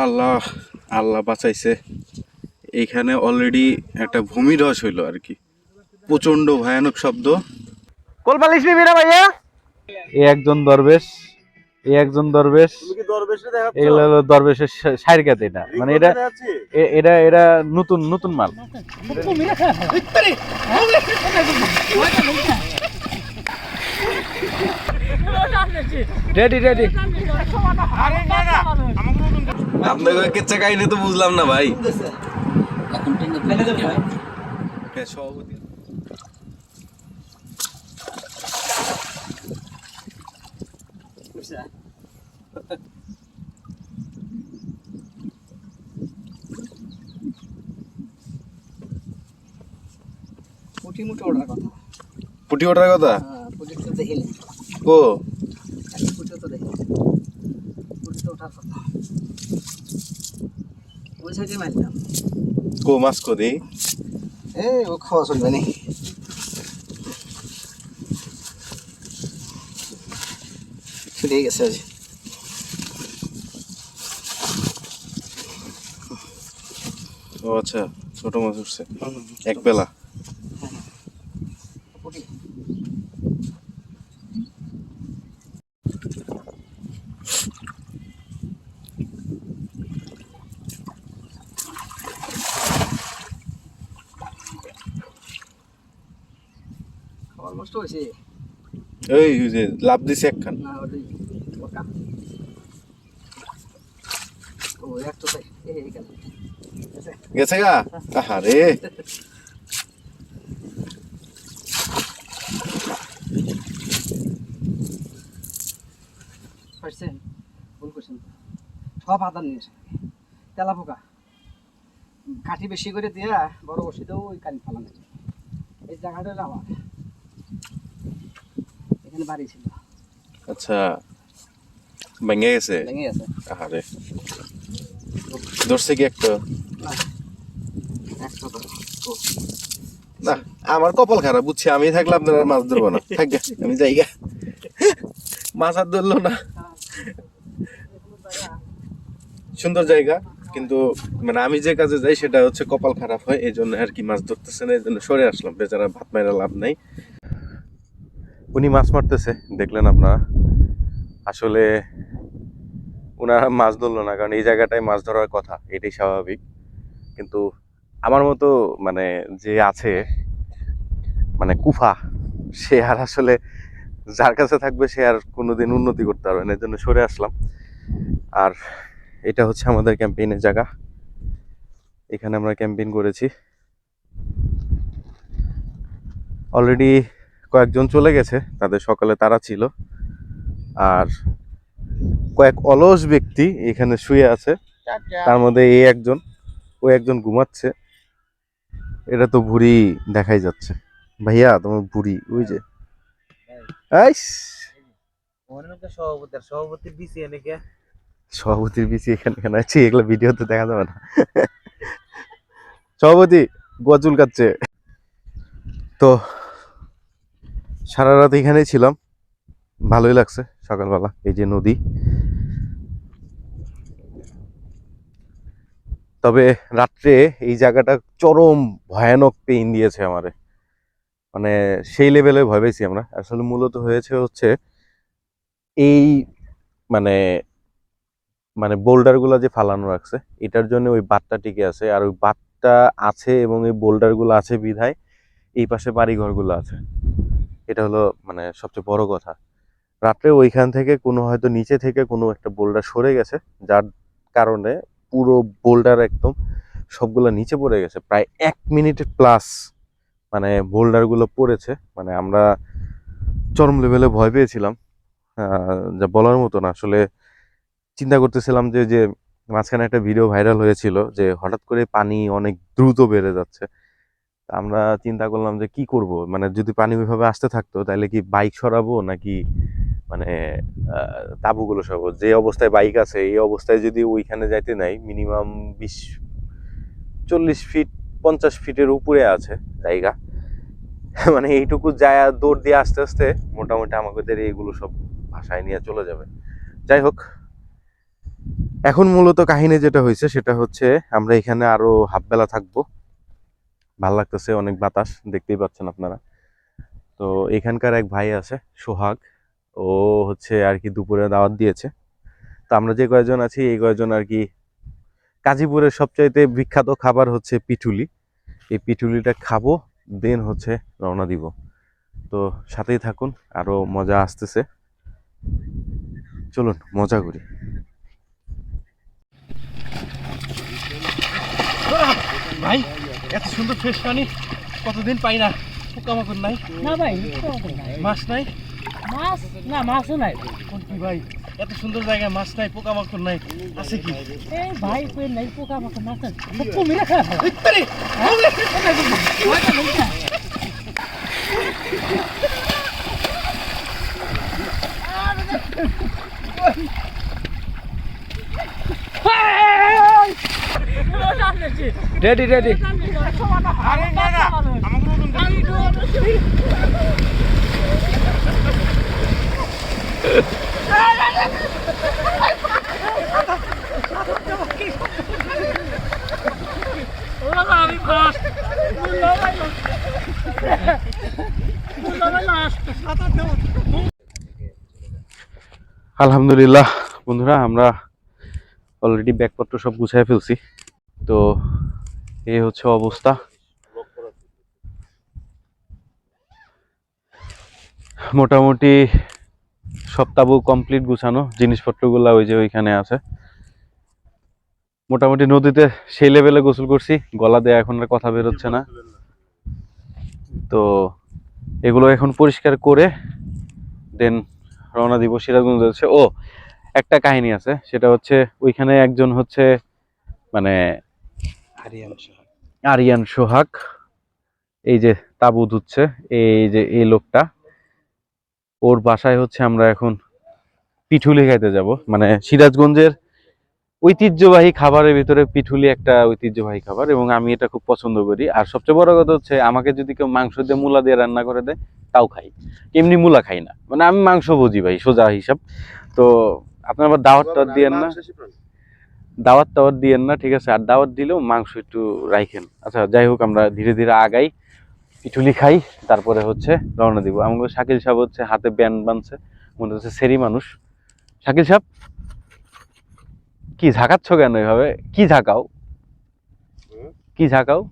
আল্লাহ আল্লাহ বাঁচাইছে। এইখানে অলরেডি একটা ভূমিধস হইলো আর কি, প্রচন্ড ভয়ানক শব্দ। কোল পালিশ নিবি না ভাইয়া? একজন দরবেশ, একজন দরবেশ, এগুলো হলো দরবেশের সাইরকাত। এটা মানে এটা এটা এটা নতুন নতুন মাল। Ready ready. আপনাকে কেচ্চা কাহিনী তো বুঝলাম না ভাই। সভাপতি পুটি ওঠার কথা ও কো মাছ কো দেই ও খাওয়া চলবে নি। ছুটে গেছে আজ। ও আচ্ছা, ছোট মাছ উঠছে এক বেলা। অলমোস্ট হয়েছে। এই যে লাভ দিছে একখান। না ওটাই ওটা ও এক তো তাই এই গেল গেছে গা। আহারে পারছেন, ভুল করছেন। সব আদার নিয়ে এসে তেলা পোকা কাঠি বেশি করে দিয়া বড় বসে দেও ওই কানি ফালানো। এই জায়গাটা হলো আমার, এখানে বাড়ি ছিল। আচ্ছা, ভেঙে গেছে। ভেঙে গেছে। আহারে ধরছে কি একটা? না একটা তো না আমার কপাল খারাপ বুঝছি, আমি থাকলে আপনারা মাছ ধরবো না। থাকবে আমি যাই গা। মাছ আর ধরলো না। সুন্দর জায়গা, কিন্তু মানে আমি যে কাজে যাই সেটা হচ্ছে কপাল খারাপ হয়, এই জন্য আর কি মাছ ধরতেছে না, এই জন্য সরে আসলাম। বেচারা ভাত মাইরা লাভ নাই। উনি মাছ মারতেছে দেখলেন আপনারা। আসলে ওনারা মাছ ধরলো না, কারণ এই জায়গাটায় মাছ ধরার কথা, এটাই স্বাভাবিক। কিন্তু আমার মতো মানে যে আছে মানে কুফা, সে আর আসলে যার কাছে থাকবে সে আর কোনোদিন উন্নতি করতে পারবে না, এর জন্য সরে আসলাম। আর এটা হচ্ছে আমাদের ক্যাম্পেইনের জায়গা, এখানে আমরা ক্যাম্পেইন করেছি। অলরেডি কয়েকজন চলে গেছে, তাদের সকালে তারা ছিল। আর কয়েক অলস ব্যক্তি এখানে শুয়ে আছে, তার মধ্যে এই একজন, ও একজন ঘুমাচ্ছে। এটা তো ভুঁড়ি দেখাই যাচ্ছে। ভাইয়া তোমার ভুঁড়ি ওই যে সভাপতির বিচি এখানে কেন আছে? এগুলো ভিডিওতে দেখা যাবে না। সভাপতি গোয়া চুলকাচ্ছে। তো সারা রাত এখানেই ছিলাম, ভালোই লাগছে। সকালবেলা এই যে নদী, তবে রাত্রে এই জায়গাটা চরম ভয়ানক পেইন দিয়েছে আমারে, মানে সেই লেভেলে ভয় পেয়েছি আমরা। আসলে মূলত হয়েছে হচ্ছে এই মানে মানে বোল্ডার গুলা যে ফালানো রাখছে, এটার জন্য ওই বাঁধটা টিকে আছে। আর ওই বাঁধটা আছে এবং এই বোল্ডার গুলো আছে বিধায় এই পাশে বাড়িঘর গুলো আছে। এটা হলো মানে সবচেয়ে বড় কথা। রাত্রে ওইখান থেকে কোনো হয়তো নিচে থেকে কোনো একটা বোল্ডার সরে গেছে, যার কারণে পুরো বোল্ডার একদম সবগুলো নিচে পড়ে গেছে। প্রায় 1 মিনিট প্লাস মানে বোল্ডার গুলো পড়েছে। মানে আমরা চরম লেভেলে ভয় পেয়েছিলাম, যা বলার মতো না। আসলে চিন্তা করতেছিলাম যে যে মাঝখানে একটা ভিডিও ভাইরাল হয়েছিল যে হঠাৎ করে পানি অনেক দ্রুত বেড়ে যাচ্ছে। আমরা চিন্তা করলাম যে কি করব, মানে যদি পানি ওইভাবে আসতে থাকতো তাহলে কি বাইক সরাবো নাকি মানে তাঁবুগুলো সরাবো। যে অবস্থায় বাইক আছে এই অবস্থায় যদি ওইখানে যাইতে নাই, মিনিমাম 20-40 ফিট 50 ফিটের উপরে আছে জায়গা। মানে এইটুকু যায় দৌড় দিয়ে আস্তে আস্তে মোটামুটি আমাদের এইগুলো সব ভাসায় নিয়ে চলে যাবে। যাই হোক, এখন মূলত কাহিনী যেটা হয়েছে সেটা হচ্ছে আমরা এখানে আরো হাফ বেলা থাকবো। ভাল লাগতেছে, অনেক বাতাস, দেখতেই পাচ্ছেন আপনারা। তো এখানকার এক ভাই আছে সোহাগ, ও হচ্ছে আর কি দুপুরে দাওয়াত দিয়েছে। তো আমরা যে কয়েকজন আছি এই কয়েকজন আর কি, গাজীপুরের সবচাইতে বিখ্যাত খাবার হচ্ছে পিঠুলি। এই পিঠুলিটা খাবো, দেন হচ্ছে রওনা দিব। তো সাথেই থাকুন, আরো মজা আসতেছে, চলুন মজা করি। ভাই এত সুন্দর ফ্রেশ পানি কতদিন পাই না, পোকামাকড় নাই। না ভাই পোকামাকড় নাই, মাছ নাই, মাছ না, মাছও নাই। কি ভাই এত সুন্দর জায়গায় মাছ নাই, পোকামাকড় নাই, আছে কি? এই ভাই কই নাই পোকামাকড়, মাছ নাই, সব কমে রাখা। Ready ready. আলহামদুলিল্লাহ বন্ধুরা, আমরা অলরেডি ব্যাগপত্র সব গুছিয়ে ফেলছি। তো এই হচ্ছে অবস্থা। মোটামুটি সব তাবু কমপ্লিট গুছানো, জিনিসপত্রগুলো ওই যে ওইখানে আছে। মোটামুটি নদীতে সেই লেভেলে গোসল করছি, গলা দিয়ে এখন আর কথা বেরোচ্ছে না। তো এগুলো এখন পরিষ্কার করে দেন রওনা দিব সিরাজগঞ্জ যাচ্ছে। ও একটা কাহিনী আছে, সেটা হচ্ছে ওইখানে একজন হচ্ছে মানে আরিয়ান সোহাগ, এই যে তাবু ধুচ্ছে, এই যে এই লোকটা, ওর বাসায় হচ্ছে আমরা এখন পিঠুলি খাইতে যাব। মানে সিরাজগঞ্জের ঐতিহ্যবাহী খাবারের ভিতরে পিঠুলি একটা ঐতিহ্যবাহী খাবার, এবং আমি এটা খুব পছন্দ করি। আর সবচেয়ে বড় কথা হচ্ছে, আমাকে যদি কেউ মাংস দিয়ে মূলা দিয়ে রান্না করে দেয় তাও খাই, এমনি মূলা খাই না। মানে আমি মাংস বুঝি ভাই, সোজা হিসাব। তো আপনার আবার দাওয়াত টাওয়াত দিয়েন না, দাওয়াত টাওয়াত দিয়েন না, ঠিক আছে? আর দাওয়াত দিলেও মাংস একটু রাইখেন। আচ্ছা যাই হোক, আমরা ধীরে ধীরে আগাই, পিঠুলি খাই, তারপরে হচ্ছে রওনা দিব। আমাকে শাকিল সাহেব হচ্ছে হাতে ব্যান্ড বাঁধছে, মনে হচ্ছে সেরি মানুষ। শাকিল সাহেব কি ঝাঁকাচ্ছ কেন এভাবে? কি ঝাঁকাও, কি ঝাঁকাও?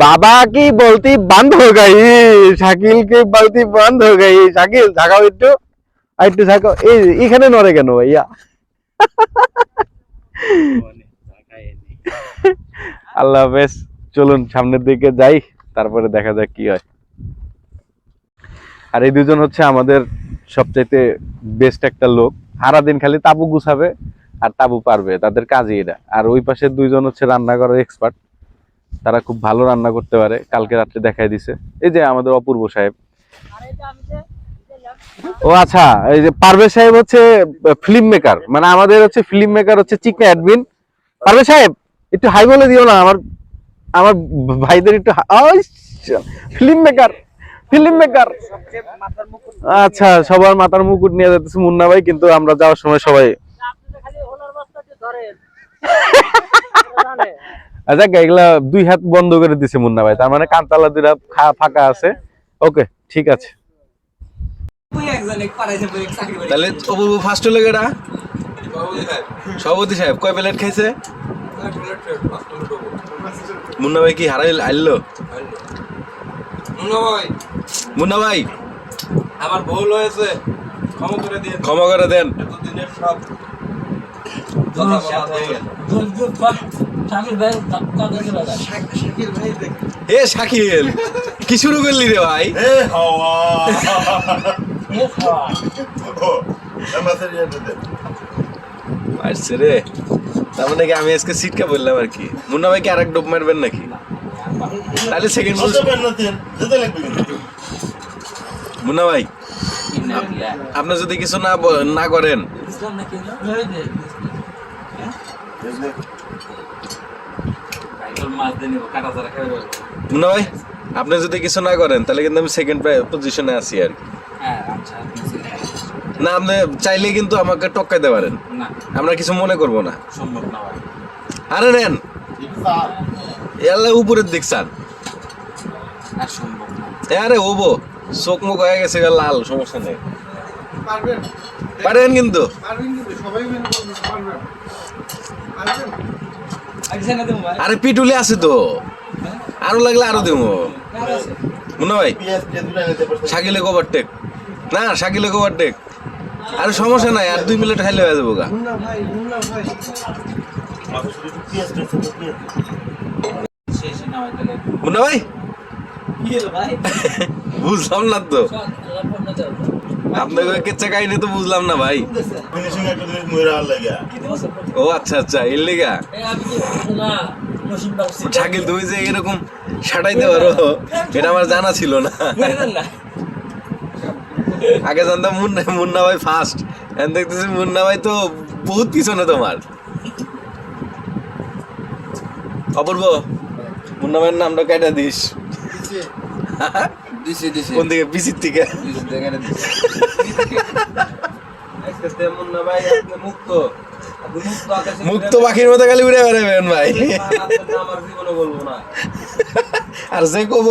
बाबा की बोलती बंद हो गई, শাকিল की बोलती बंद हो गई। শাকিল ঝাঁকাও একটু, একটু ঝাঁকাও। এখানে নড়ে কেন ভাইয়া? আল্লাহ হাফেজ, চলুন সামনের দিকে যাই, তারপরে দেখা যাক কি হয়। আর এই দুজন হচ্ছে আমাদের সবচাইতে বেস্ট একটা লোক, সারাদিন খালি তাবু গুছাবে আর তাবু পারবে, তাদের কাজই এটা। আর ওই পাশে দুইজন হচ্ছে রান্না করার এক্সপার্ট, তারা খুব ভালো রান্না করতে পারে, কালকে রাত্রে দেখাই দিছে। এই যে আমাদের অপূর্ব সাহেব। ও আচ্ছা, এই যে পারভেজ সাহেব হচ্ছে ফিল্ম মেকার, মানে আমাদের হচ্ছে ফিল্ম মেকার হচ্ছে চিকনা অ্যাডমিন। পারভেজ সাহেব একটু হাই বলে দিও না, আমার আমার ভাইদের একটু ফিল্ম মেকার, ফিল্ম মেকার। আচ্ছা, সবার মাথার মুকুট নিয়ে যাচ্ছে মুন্না ভাই, কিন্তু আমরা যাওয়ার সময় সবাই আচ্ছা এগুলা দুই হাত বন্ধ করে দিছে মুন্না ভাই, তার মানে কানতালা দুইটা ফাঁকা আছে। ওকে ঠিক আছে, তাহলে অপূর্ব ফার্স্ট হলো কেডা? সভাপতি সাহেব কয় প্লেট খাইছে? মুন্না ভাই কি হারাই আইলো? মুন্না ভাই আমার ভুল হয়েছে, ক্ষমা করে দিন, ক্ষমা করে দেন। এতদিনের সব কথা বলা হয়ে গেল। এ শাকিল কি শুরু করলি রে ভাই? আসছে রে, তার মানে কি আমি আজকে সিটকা বললাম আর কি। মুন্না ভাই কি আরেক ডোপ মারবেন নাকি? তাহলে সেকেন্ড মুন্না ভাই, আপনি যদি কিছু না করেন, মুন্না ভাই আপনি যদি কিছু না করেন, তাহলে কিন্তু আমি সেকেন্ড পজিশনে আছি আর কি। না আপনি চাইলে কিন্তু আমাকে টক্কাইতে পারেন, না আমরা কিছু মনে করব না। সম্ভব না ভাই। আরে নেন, এলে উপরের দিক চান। আর সম্ভব না। আরে ওবো, চোখ মুখ হয়ে গেছে গা লাল, সমস্যা নেই। পারেন কিন্তু। আরে পিটুলি আছে তো, আরো লাগলে আরো দেবো। মুন্না ভাই শাকিলে ওভারটেক, না শাকিলে ওভারটেক। আরে সমস্যা নাই, আর 2 মিনিট খাইলে হয়ে যাবো গা। শেষে না হয় তাহলে মুন্না ভাই কি হলো ভাই? বুঝলাম না তো, আপনাকে কেচ্ছা কাহিনী তো বুঝলাম না ভাই। ও আচ্ছা আচ্ছা, এর লেগা শাকিল তুমি যে এরকম সাটাইতে পারো এটা আমার জানা ছিল না। আগে জানতাম মুন্না ভাই ফার্স্ট, এখন দেখতেছি মুন্না ভাই তো বহুত পিছনে তোমার। অপূর্ব, মুন্না ভাইয়ের নামটা কেটে দিস। দিছি দিছি কোন দিকে? পিছির থেকে। দিছি দেখারে দিছি। আজকে মুন্না ভাই আপনি মুক্ত, আপনি মুক্ত আকাশে মুক্ত পাখির মতো খালি উড়ে বেড়াবেন ভাই। আমার জীবনে বলবো না। আর সে কব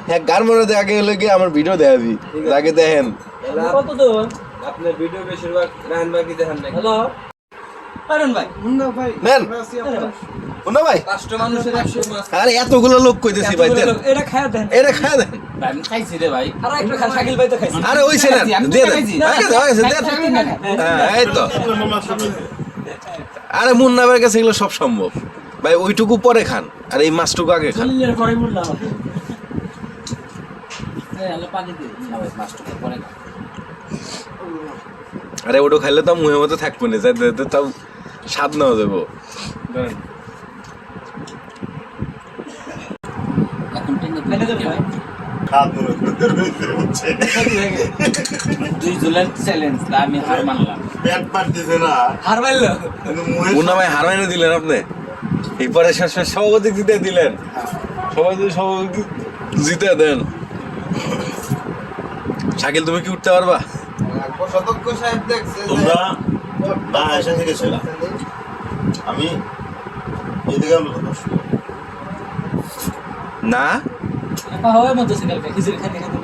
হ্যাঁ গান মনে আগে হলে কি আমার ভিডিও দেখাবি, আগে দেখেন। কত দূর আপনার ভিডিও বেশিরভাগ রাহান ভাই কি দেখেন না? হ্যালো আরুন ভাই, নেন মুন্না ভাই। 5টা মানুষের 100 মাছ। আরে এতগুলো লোক কইতেছি ভাই, দেন এটা খায়া দেন, এটা খায় দেন। ভাই আমি খাইছি রে ভাই। আর একটা খা, শাকিল ভাই তো খাইছি। আরে ওইছে না, আমি তো দিয়ে দেন। খাইছি। হয়েছে, দেন। হ্যাঁ এই তো। আরে মুন্না ভাইয়ের কাছে এগুলো সব সম্ভব ভাই, ওইটুকু পরে খান আর এই মাছটুকু আগে খান। চলিলের পরে বললাম এই আলো পানি দে না ভাই, মাছটা পরে খা। আরে ওটা খাইলে তো মুহের মতো থাকবো না, যাই তাও স্বাদ নেওয়া যাবো। এখন টেনে দে ভাই। 2 জুলাই চ্যালেঞ্জ, আমি হার মানলাম। হার মানলো মুন্না ভাই হার মাইনে দিলেন আপনি, এরপরে সভাপতি জিতে দিলেন। সবাই যদি সভাপতি জিতে দেন, শাকিল তুমি কি উঠতে পারবা? তোমরা বাসা থেকে ছিল, আমি এদিকে না হাওয়ার মধ্যে সিগন্যাল খিচুড়ি খাতে খাতে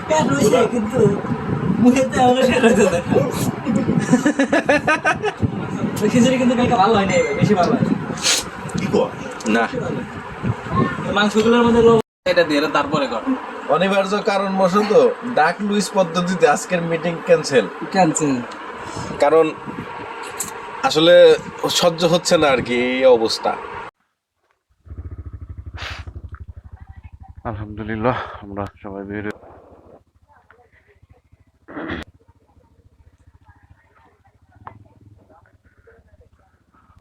পেট রয়েছে কিন্তু মুখেতে আমরা শেষ হয়ে যায়। খিচুড়ি কিন্তু কালকে ভালো হয় নাই, বেশি ভালো হয় কি কর না, মাংসগুলোর মধ্যে এটা দিয়ে তারপরে কর। অনিবার্য কারণ বশত ডাক লুইস পদ্ধতিতে আজকের মিটিং ক্যান্সেল। কারণ আসলে সহ্য হচ্ছে না আর কি এই অবস্থা। আলহামদুলিল্লাহ আমরা সবাই বের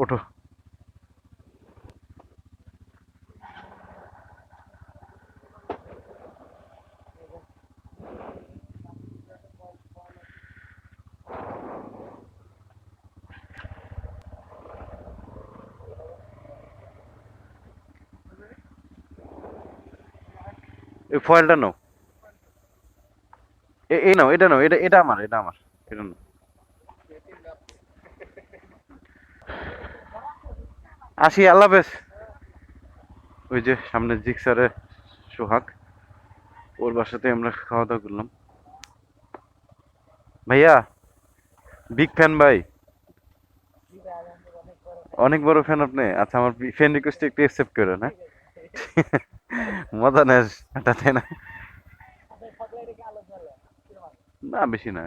ওঠো। এই ফয়েলটা নাও, এই নাও, এটা নাও, এটা আমার, এটা নাও। আসি, আল্লাহ হাফেজ। ওই যে সামনে জিক্সারে সোহাগ, ওর বাসাতে আমরা খাওয়া দাওয়া করলাম। ভাইয়া বিগ ফ্যান ভাই, অনেক বড় ফ্যান আপনি। আচ্ছা আমার ফ্যান রিকোয়েস্ট একটু অ্যাকসেপ্ট করেন। হ্যাঁ মজা নেস এটা, তাই না? না বেশি না,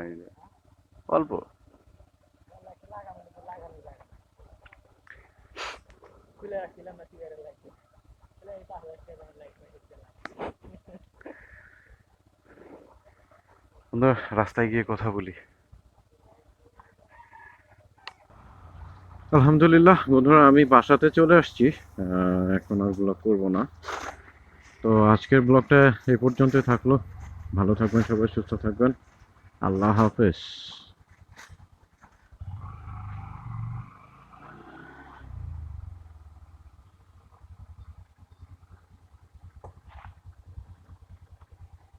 অল্প। রাস্তায় গিয়ে কথা বলি। আলহামদুলিল্লাহ বন্ধুরা, আমি বাসাতে চলে আসছি, এখন আর ব্লগ করবো না। তো আজকের ব্লগটা এই পর্যন্তই থাকলো। ভালো থাকবেন সবাই, সুস্থ থাকবেন। আল্লাহ হাফেজ।